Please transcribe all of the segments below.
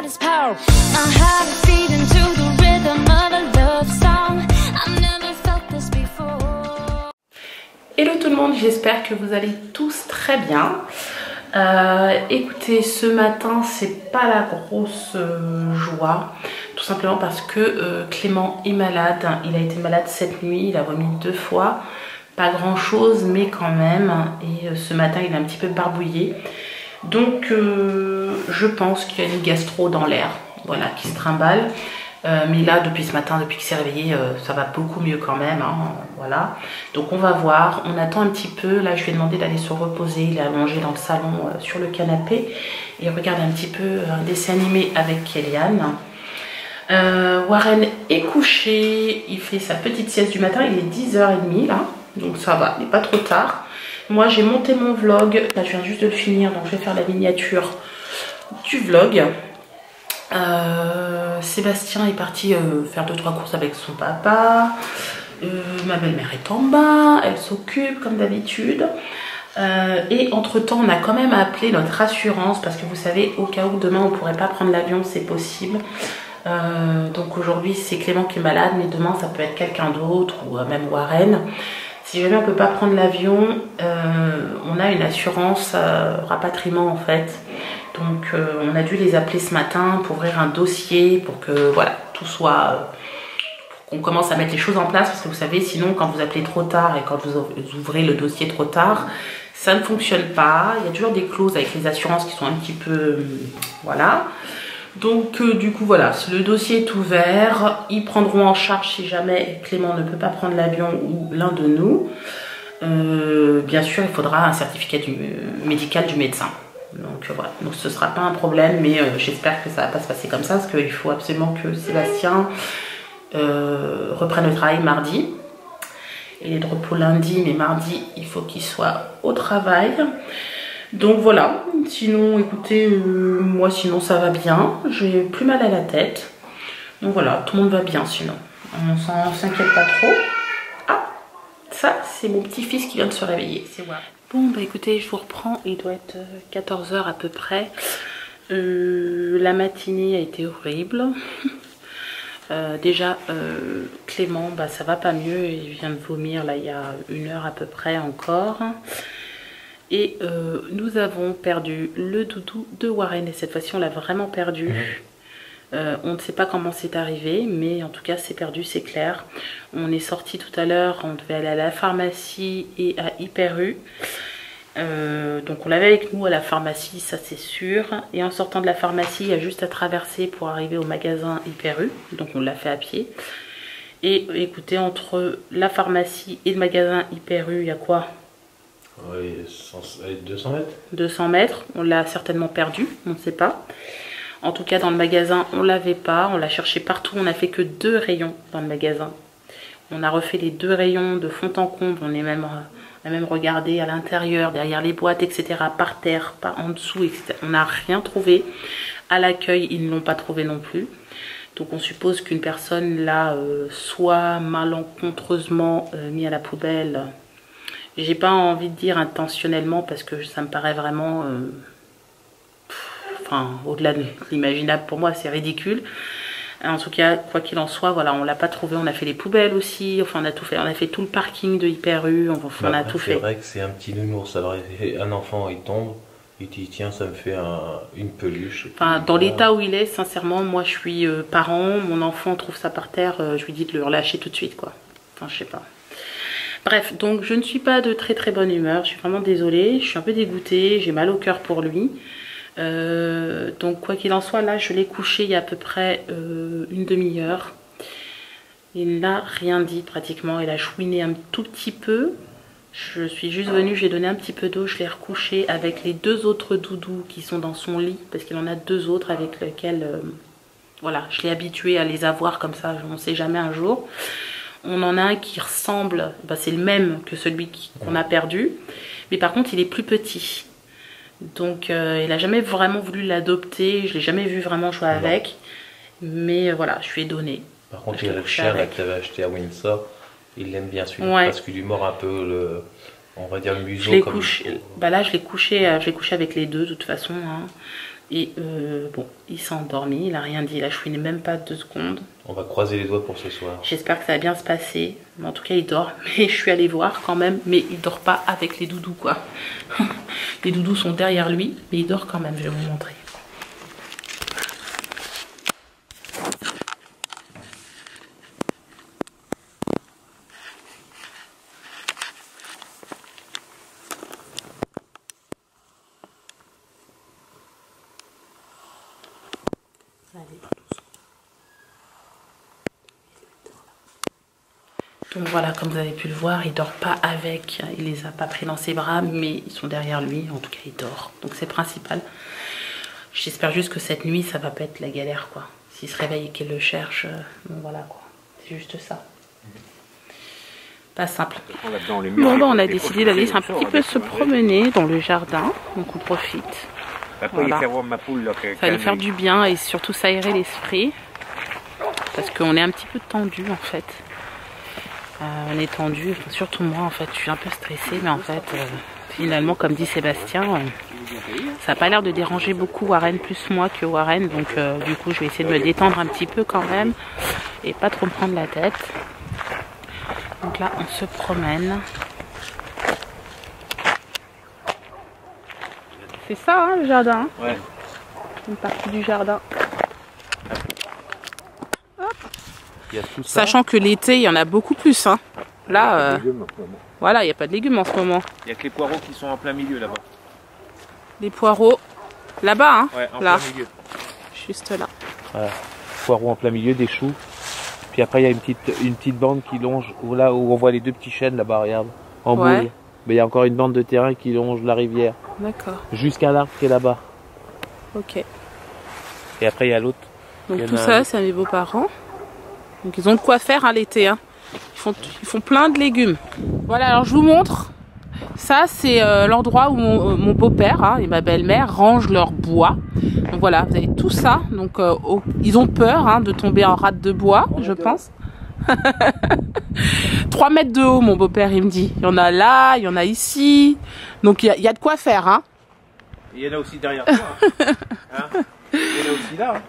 his power. My heart is beating to the rhythm of a love song. I've never felt this before. Hello tout le monde, j'espère que vous allez tous très bien. Écoutez, ce matin c'est pas la grosse joie, tout simplement parce que Clément est malade. Il a été malade cette nuit, il a vomi 2 fois, pas grand chose mais quand même, et ce matin il est un petit peu barbouillé, donc je pense qu'il y a une gastro dans l'air, voilà, qui se trimballe. Mais là, depuis ce matin, depuis qu'il s'est réveillé, ça va beaucoup mieux quand même, hein, voilà. Donc on va voir, on attend un petit peu. Là, je lui ai demandé d'aller se reposer. Il est allongé dans le salon sur le canapé et regarde un petit peu un dessin animé avec Kéliane. Warren est couché, il fait sa petite sieste du matin. Il est 10h30 là, donc ça va, il n'est pas trop tard. Moi, j'ai monté mon vlog. Là, je viens juste de le finir, donc je vais faire la miniature du vlog. Sébastien est parti faire 2-3 courses avec son papa. Ma belle-mère est en bas, elle s'occupe comme d'habitude. Et entre temps on a quand même appelé notre assurance parce que vous savez, au cas où demain on pourrait pas prendre l'avion, c'est possible. Donc aujourd'hui c'est Clément qui est malade, mais demain ça peut être quelqu'un d'autre ou même Warren. Si jamais on peut pas prendre l'avion, on a une assurance rapatriement en fait. Donc on a dû les appeler ce matin pour ouvrir un dossier, pour que voilà, tout soit, pour qu'on commence à mettre les choses en place, parce que vous savez, sinon quand vous appelez trop tard et quand vous ouvrez le dossier trop tard, ça ne fonctionne pas. Il y a toujours des clauses avec les assurances qui sont un petit peu, voilà. Donc du coup voilà, le dossier est ouvert, ils prendront en charge si jamais Clément ne peut pas prendre l'avion ou l'un de nous. Bien sûr, il faudra un certificat médical du médecin. Donc voilà, donc ce sera pas un problème, mais j'espère que ça va pas se passer comme ça, parce qu'il faut absolument que Sébastien reprenne le travail mardi. Il est de repos lundi, mais mardi il faut qu'il soit au travail. Donc voilà, sinon écoutez, moi sinon ça va bien, j'ai plus mal à la tête. Donc voilà, tout le monde va bien sinon, on s'inquiète pas trop. Ah, ça c'est mon petit-fils qui vient de se réveiller, c'est moi. Bon bah écoutez, je vous reprends, il doit être 14 h à peu près. La matinée a été horrible. Déjà Clément, bah ça va pas mieux, il vient de vomir là il y a 1 heure à peu près encore. Et nous avons perdu le doudou de Warren, et cette fois-ci on l'a vraiment perdu. On ne sait pas comment c'est arrivé, mais en tout cas c'est perdu, c'est clair. On est sorti tout à l'heure, on devait aller à la pharmacie et à Hyper U. Donc on l'avait avec nous à la pharmacie, ça c'est sûr. Et en sortant de la pharmacie, il y a juste à traverser pour arriver au magasin Hyper U. Donc on l'a fait à pied. Et écoutez, entre la pharmacie et le magasin Hyper U, il y a quoi? Oui, 200 mètres. 200 mètres, on l'a certainement perdu, on ne sait pas. En tout cas, dans le magasin, on l'avait pas. On l'a cherché partout. On n'a fait que 2 rayons dans le magasin. On a refait les 2 rayons de fond en comble. On a même regardé à l'intérieur, derrière les boîtes, etc. Par terre, par en dessous, etc. On n'a rien trouvé. À l'accueil, ils ne l'ont pas trouvé non plus. Donc on suppose qu'une personne l'a soit malencontreusement mis à la poubelle. J'ai pas envie de dire intentionnellement parce que ça me paraît vraiment... Enfin, au-delà de l'imaginable, pour moi, c'est ridicule. En tout cas, quoi qu'il en soit, voilà, on l'a pas trouvé. On a fait les poubelles aussi. Enfin, on a tout fait. On a fait tout le parking de Hyper U. On a tout fait. C'est vrai que c'est un petit nounours. Alors, un enfant, il tombe. Il dit, tiens, ça me fait une peluche. Enfin, dans l'état où il est, sincèrement, moi, je suis parent. Mon enfant trouve ça par terre. Je lui dis de le relâcher tout de suite, quoi. Enfin, je sais pas. Bref, donc je ne suis pas de très très bonne humeur. Je suis vraiment désolée. Je suis un peu dégoûtée. J'ai mal au cœur pour lui. Donc quoi qu'il en soit, là je l'ai couché il y a à peu près une demi-heure. Il n'a rien dit pratiquement, il a chouiné un tout petit peu. Je suis juste venue, j'ai donné un petit peu d'eau, je l'ai recouché avec les 2 autres doudous qui sont dans son lit, parce qu'il en a 2 autres avec lesquels voilà, je l'ai habitué à les avoir comme ça, on ne sait jamais un jour. On en a un qui ressemble, bah, c'est le même que celui qu'on a perdu, mais par contre il est plus petit. Donc il n'a jamais vraiment voulu l'adopter, je l'ai jamais vu vraiment jouer avec, mais voilà, je lui ai donné. Par contre, il y a le chien que tu avais acheté à Windsor, il l'aime bien celui-là, ouais. Parce qu'il lui mord un peu le, on va dire le museau. Je l'ai couché, bah là je l'ai couché avec les 2 de toute façon, hein. Et bon, il s'est endormi, il a rien dit, il a chouiné même pas 2 secondes. On va croiser les doigts pour ce soir. J'espère que ça va bien se passer. Mais en tout cas, il dort. Mais je suis allée voir quand même. Mais il dort pas avec les doudous, quoi. Les doudous sont derrière lui. Mais il dort quand même. Je vais vous montrer. Donc voilà, comme vous avez pu le voir, il dort pas avec, il les a pas pris dans ses bras, mais ils sont derrière lui, en tout cas il dort. Donc c'est principal. J'espère juste que cette nuit, ça va pas être la galère, quoi. S'il se réveille et qu'il le cherche, bon voilà, quoi. C'est juste ça. Pas simple. Bon, bah, on a décidé d'aller un petit peu se promener dans le jardin, donc on profite. Voilà. Ça va lui faire du bien et surtout s'aérer l'esprit, parce qu'on est un petit peu tendu en fait. On est tendu, surtout moi en fait, je suis un peu stressée, mais en fait, finalement, comme dit Sébastien, ça n'a pas l'air de déranger beaucoup Warren, plus moi que Warren, donc du coup, je vais essayer de me détendre un petit peu quand même, et pas trop me prendre la tête. Donc là, on se promène. C'est ça, hein, le jardin. Ouais. Une partie du jardin. Il y a tout ça. Sachant que l'été, il y en a beaucoup plus. Hein. Là, voilà, il n'y a pas de légumes en ce moment. Il y a que les poireaux qui sont en plein milieu là-bas. Les poireaux, là-bas, hein. Ouais, en là. plein milieu. Juste là. Voilà. Poireaux en plein milieu, des choux. Puis après, il y a une petite bande qui longe, là où on voit les 2 petits chênes là-bas, regarde, en Ouais. boule. Mais il y a encore une bande de terrain qui longe la rivière. D'accord. Jusqu'à l'arbre qui est là-bas. Ok. Et après, il y a l'autre. Donc Il y en tout a ça, un. c'est mes beaux-parents. Donc ils ont de quoi faire hein, l'été. Hein. Ils font plein de légumes. Voilà, alors je vous montre. Ça, c'est l'endroit où mon beau-père hein, et ma belle-mère rangent leur bois. Donc voilà, vous avez tout ça. Donc ils ont peur hein, de tomber en rade de bois, je pense. 3 mètres de haut, mon beau-père, il me dit. Il y en a là, il y en a ici. Donc il y a de quoi faire. Hein. Et il y en a aussi derrière toi. Hein. Il y en a aussi là. Hein.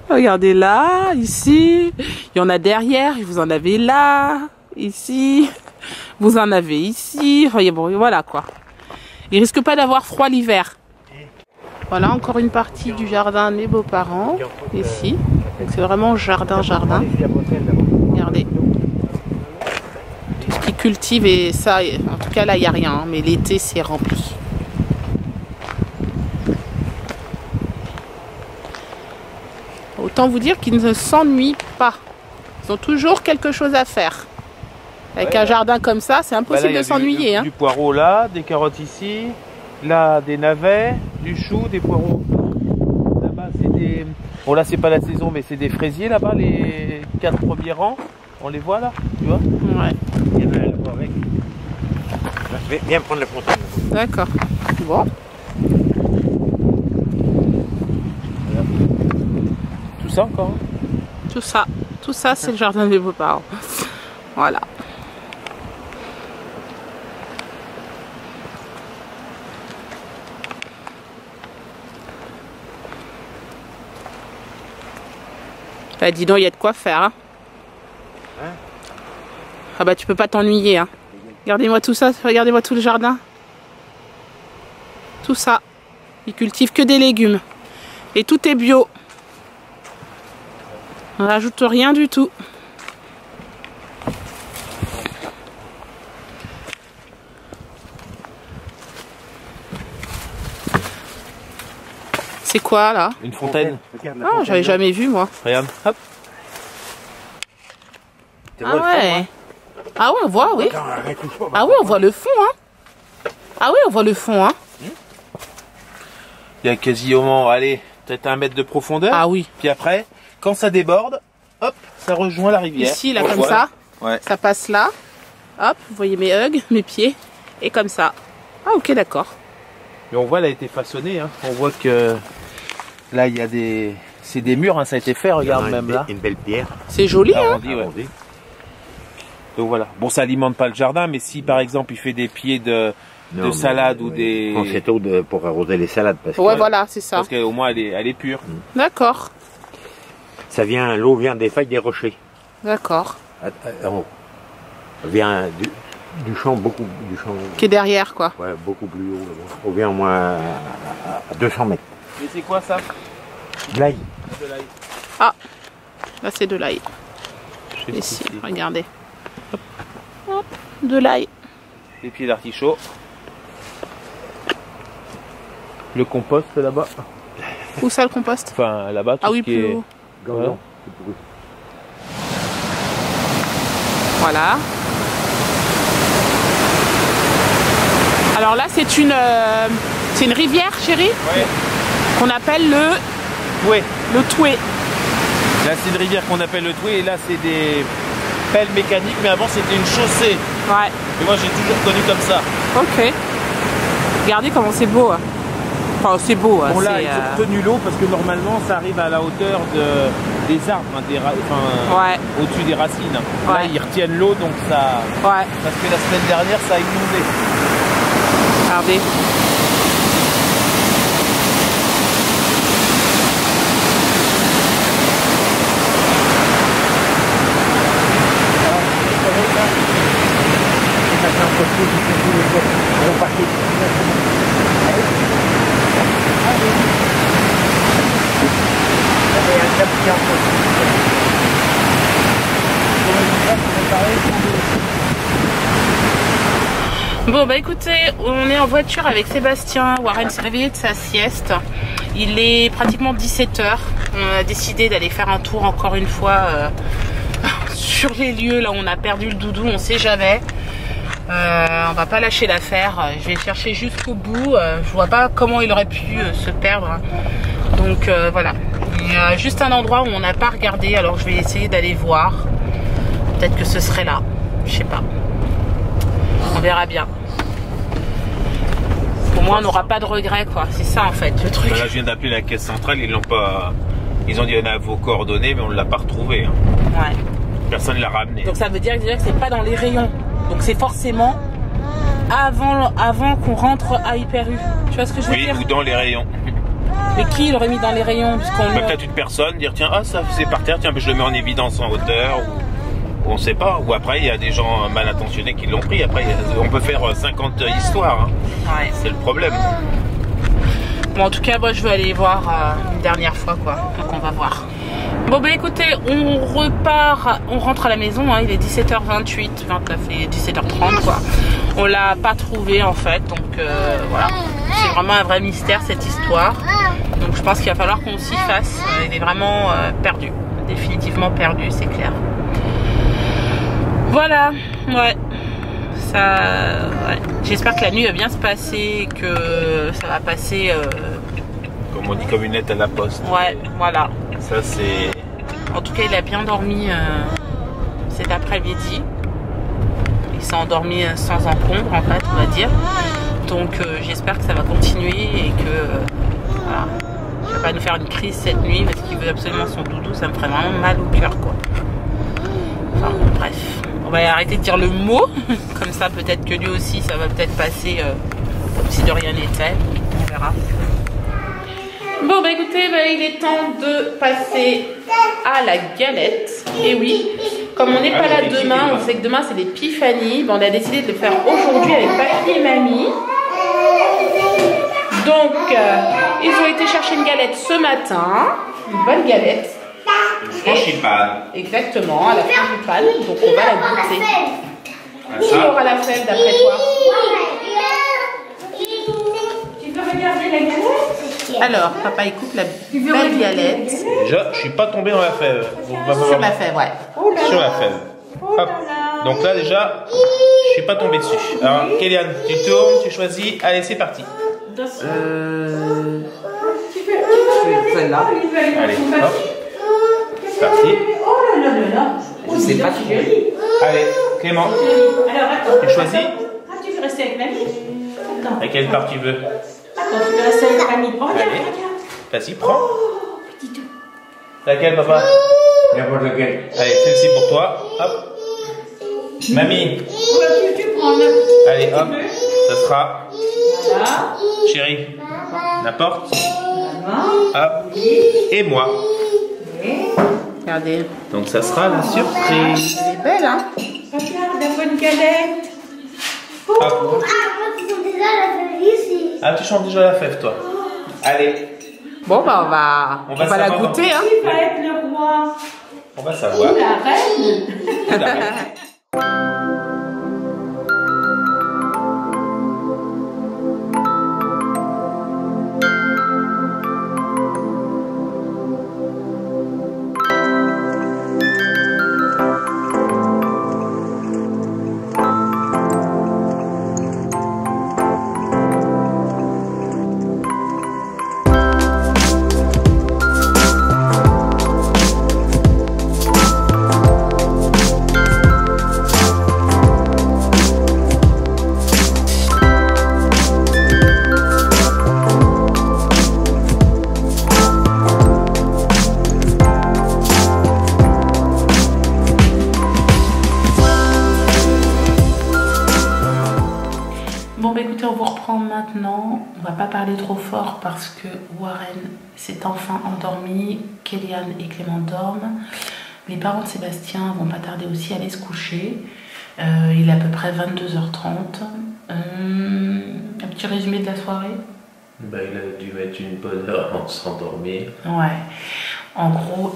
Regardez là, ici. Il y en a derrière. Vous en avez là, ici. Vous en avez ici. Voyez, bon, voilà quoi. Il risque pas d'avoir froid l'hiver. Voilà encore une partie du jardin de mes beaux-parents. Ici. Donc c'est vraiment jardin. Regardez. Tout ce qu'ils cultivent et ça, en tout cas là, il n'y a rien. Hein, mais l'été, c'est rempli. Autant vous dire qu'ils ne s'ennuient pas. Ils ont toujours quelque chose à faire. Avec un jardin comme ça, c'est impossible de s'ennuyer. Hein. Du poireau là, des carottes ici, là des navets, du chou, des poireaux. Là-bas c'est des... Bon là c'est pas la saison mais c'est des fraisiers là-bas, les 4 premiers rangs. On les voit là, tu vois. Ouais. Il y en a là avec. Viens prendre la fontaine. D'accord. Bon. Tout ça encore hein. Tout ça c'est le jardin de mes beaux-parents. Voilà. Bah dis donc, il y a de quoi faire. Hein. Ah bah tu peux pas t'ennuyer. Hein. Regardez-moi tout ça, regardez-moi tout le jardin. Tout ça. Ils cultivent que des légumes. Et tout est bio. On rajoute rien du tout. C'est quoi là? Une fontaine. Ah, j'avais jamais vu moi. Regarde, hop. Ah ouais. Ah ouais, on voit, oui. Ah oui, on voit le fond, hein. Ah oui, on voit le fond, hein. Il y a quasiment, allez, peut-être 1 mètre de profondeur. Ah oui. Puis après, quand ça déborde, hop, ça rejoint la rivière. Ici, là, On comme voit. ça. Ouais. Ça passe là. Hop, vous voyez mes hugs, mes pieds. Et comme ça. Ah ok, d'accord. Mais on voit, elle a été façonnée. Hein. On voit que là, il y a des... C'est des murs, hein, ça a été fait, regarde même là. Une belle pierre. C'est joli, hein. Arrondi, ouais. Donc voilà. Bon, ça alimente pas le jardin, mais si par exemple il fait des pieds de de salade ou des... On cette eau pour arroser les salades. Parce Ouais, que voilà, c'est ça. Parce qu'au moins elle est pure. D'accord, l'eau vient des feuilles des rochers. d'accord. En haut. Elle vient du champ, du champ. Qui est derrière, quoi. Ouais, beaucoup plus haut. On vient au moins à 200 mètres. Et c'est quoi ça? De l'ail. De l'ail. Ah, là c'est de l'ail. Je sais Ici, pas. regardez. Hop. Hop, de l'ail. Les pieds d'artichaut. Le compost là-bas. Où ça le compost? Enfin là-bas, tout Ah oui, ce qui plus est... haut. Voilà. Voilà. Alors là, c'est une rivière, chérie, Ouais. qu'on appelle le Ouais. Toué. Là c'est une rivière qu'on appelle le Toué et là c'est des pelles mécaniques, mais avant c'était une chaussée. Ouais. Et moi j'ai toujours connu comme ça. Ok. Regardez comment c'est beau. Enfin, c'est beau. Bon là c'est, ils ont retenu l'eau parce que normalement ça arrive à la hauteur des arbres, hein, Ouais. au-dessus des racines. Là Ouais. ils retiennent l'eau donc ça... Ouais. Parce que la semaine dernière ça a inondé. Regardez. Bon bah écoutez, on est en voiture avec Sébastien. Warren s'est réveillé de sa sieste. Il est pratiquement 17 h. On a décidé d'aller faire un tour encore une fois sur les lieux là où on a perdu le doudou, on sait jamais. On va pas lâcher l'affaire. Je vais chercher jusqu'au bout. Je vois pas comment il aurait pu se perdre. Donc voilà. Il y a juste un endroit où on n'a pas regardé, alors je vais essayer d'aller voir. Peut-être que ce serait là. Je sais pas. On verra bien. Au moins on n'aura pas de regrets quoi. C'est ça en fait le truc. Là je viens d'appeler la caisse centrale, ils l'ont pas... Ils ont dit on a vos coordonnées mais on ne l'a pas retrouvé. Hein. Ouais. Personne ne l'a ramené. Donc ça veut dire déjà que c'est pas dans les rayons. Donc c'est forcément avant qu'on rentre à Hyper U. Tu vois ce que je veux Oui, dire? ou dans les rayons. Mais qui l'aurait mis dans les rayons? Peut-être une personne dire tiens, ah ça c'est par terre, tiens je le mets en évidence en hauteur. Ou on sait pas. Ou après il y a des gens mal intentionnés qui l'ont pris. Après on peut faire 50 histoires. Hein. Ouais. C'est le problème. Bon, en tout cas, moi je veux aller voir une dernière fois quoi. Donc on va voir. Bon bah écoutez, on repart, on rentre à la maison, hein, il est 17h28, 29 et 17h30 quoi. On l'a pas trouvé en fait, donc voilà. C'est vraiment un vrai mystère cette histoire. Donc je pense qu'il va falloir qu'on s'y fasse. Il est vraiment perdu, définitivement perdu, c'est clair. Voilà, ouais. Ça, ouais. J'espère que la nuit va bien se passer, que ça va passer. Comme on dit, comme une lettre à la poste. Ouais, voilà. Ça c'est... En tout cas, il a bien dormi cet après-midi. Il s'est endormi sans encombre, en fait, on va dire. Donc, j'espère que ça va continuer et que voilà, il va pas nous faire une crise cette nuit parce qu'il veut absolument son doudou. Ça me ferait vraiment mal au cœur, quoi. Enfin, bref. On va arrêter de dire le mot. Comme ça, peut-être que lui aussi, ça va peut-être passer comme si de rien n'était. On verra. Bon bah écoutez, bah, il est temps de passer à la galette. Et oui, comme on n'est pas là demain, on sait que demain c'est l'épiphanie, bah, on a décidé de le faire aujourd'hui avec papy et mamie. Donc ils ont été chercher une galette ce matin, une bonne galette. Frangipane. Exactement, à la frangipane, donc on va la goûter. Qui aura la fève d'après toi? Tu veux regarder la galette? Alors, papa il coupe la belle galette. Déjà, je suis pas tombé dans la fève. Sur la fève, ouais. Sur la fève. Hop. Donc là déjà, je suis pas tombé dessus. Alors, Kéliane, tu tournes, tu choisis. Allez, c'est parti. Celle-là. Allez, hop. C'est parti. Je sais pas si Allez, Clément, Alors attends. tu choisis. Ah, tu veux rester avec mamie? Attends. À quelle part tu veux? Attends, tu veux rester avec mamie? Oh, regarde, Allez. regarde. Vas-y, prends. Petit tout. Laquelle, papa? N'importe lequel. Allez, celle-ci pour toi. Hop. Mamie. Tu prends là. Allez, hop. Ça sera, Voilà. chérie, la porte, Maman. hop, et moi. Regardez. Donc ça sera la surprise. Elle est belle, hein? Regarde, la bonne galette. Hop. Ah, tu chantes déjà la fève, toi. Allez, Bon, bah, on va la savoir goûter, hein? Qui va être le roi? on va savoir. Ou la reine? Oula. Bon, bah écoutez, on vous reprend maintenant. On va pas parler trop fort parce que Warren s'est enfin endormi. Kéliane et Clément dorment. Les parents de Sébastien vont pas tarder aussi à aller se coucher. Il est à peu près 22h30. Un petit résumé de la soirée? Bah, il a dû mettre une bonne heure avant de s'endormir. Ouais. En gros,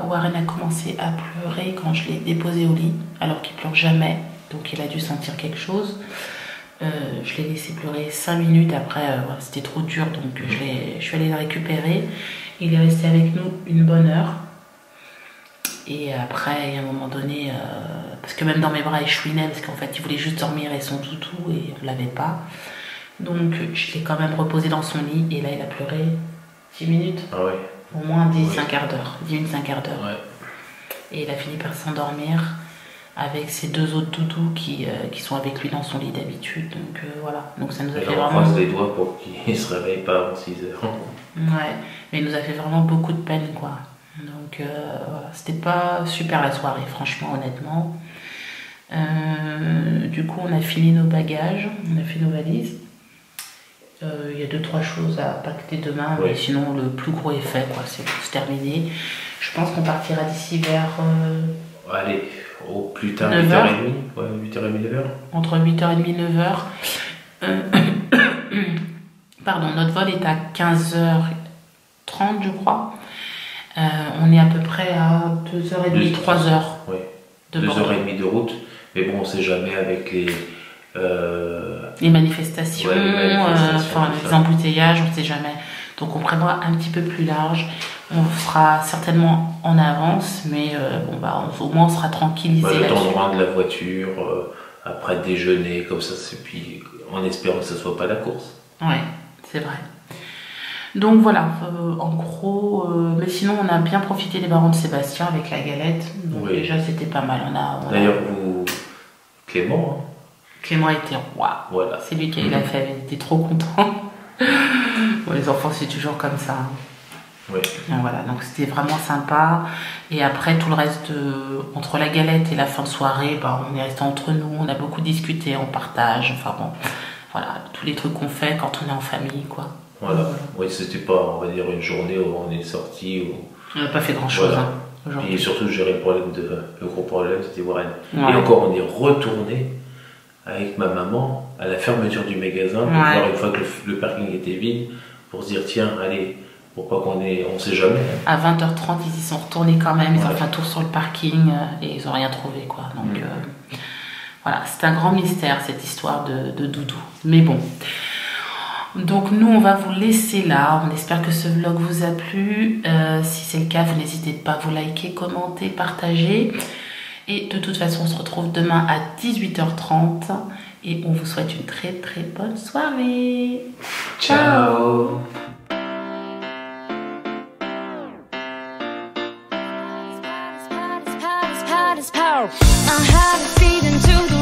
Warren a commencé à pleurer quand je l'ai déposé au lit, alors qu'il pleure jamais. Donc il a dû sentir quelque chose. Je l'ai laissé pleurer 5 minutes. Après, c'était trop dur, donc je suis allée le récupérer. Il est resté avec nous une bonne heure. Et après, à un moment donné, parce que même dans mes bras, il chouinait, parce qu'en fait, il voulait juste dormir et son toutou, et on l'avait pas. Donc, je l'ai quand même reposé dans son lit, et là, il a pleuré 10 minutes. Ah ouais. Au moins 10, Oui. 5 quarts d'heure. 10 minutes, 5 quarts d'heure. Ouais. Et il a fini par s'endormir avec ses deux autres toutous qui sont avec lui dans son lit d'habitude. Donc voilà. Donc ça nous a Et fait on vraiment. croise les doigts pour qu'il se réveille pas avant 6 heures. Ouais. Mais il nous a fait vraiment beaucoup de peine, quoi. Donc voilà. C'était pas super la soirée, franchement, honnêtement. Du coup, on a fini nos bagages, on a fait nos valises. Il y a 2-3 choses à pacter demain, Oui. mais sinon le plus gros est fait, quoi. C'est terminé. Je pense qu'on partira d'ici vers Allez, au plus tard 9 8h30. heures. Ouais, 8h30, 9h. entre 8h30 et 9h. Pardon, notre vol est à 15h30, je crois. On est à peu près à 2h30, 3h Oui. de Bordeaux. 2h30 de route. Mais bon, on sait jamais avec les. Les manifestations, Ouais, les manifestations, enfin, tout les ça. embouteillages, on ne sait jamais. Donc on prévoit un petit peu plus large. On sera certainement en avance, mais bon, bah, au moins on sera tranquillisé Le temps de là-dessus. rendre la voiture, après déjeuner, comme ça, c'est puis en espérant que ce soit pas la course. Ouais, c'est vrai. Donc voilà, en gros, mais sinon on a bien profité des parents de Sébastien avec la galette. Donc Oui. déjà c'était pas mal. D'ailleurs, vous, Clément, hein, Clément était roi. voilà. C'est lui qui a eu la fève, il était trop content. Bon, les enfants c'est toujours comme ça. Oui. Donc voilà, donc c'était vraiment sympa. Et après tout le reste, entre la galette et la fin de soirée, bah, on est resté entre nous, on a beaucoup discuté, on partage, enfin bon, voilà, tous les trucs qu'on fait quand on est en famille, quoi. Voilà. Oui, c'était pas, on va dire, une journée où on est sorti. On n'a pas fait grand chose, Voilà. hein, aujourd'hui. Et surtout, gérer le gros problème, c'était Warren. Ouais. Et encore, on est retourné avec ma maman à la fermeture du magasin pour Ouais. voir une fois que le parking était vide, pour se dire, tiens, allez, pourquoi on sait jamais. À 20h30, ils y sont retournés quand même, ils ont Ouais. fait un tour sur le parking et ils n'ont rien trouvé, quoi. Donc voilà, c'est un grand mystère cette histoire de doudou. Mais bon. Donc nous, on va vous laisser là. On espère que ce vlog vous a plu. Si c'est le cas, vous n'hésitez pas à vous liker, commenter, partager. Et de toute façon, on se retrouve demain à 18h30. Et on vous souhaite une très très bonne soirée. Ciao. I had a feeling to the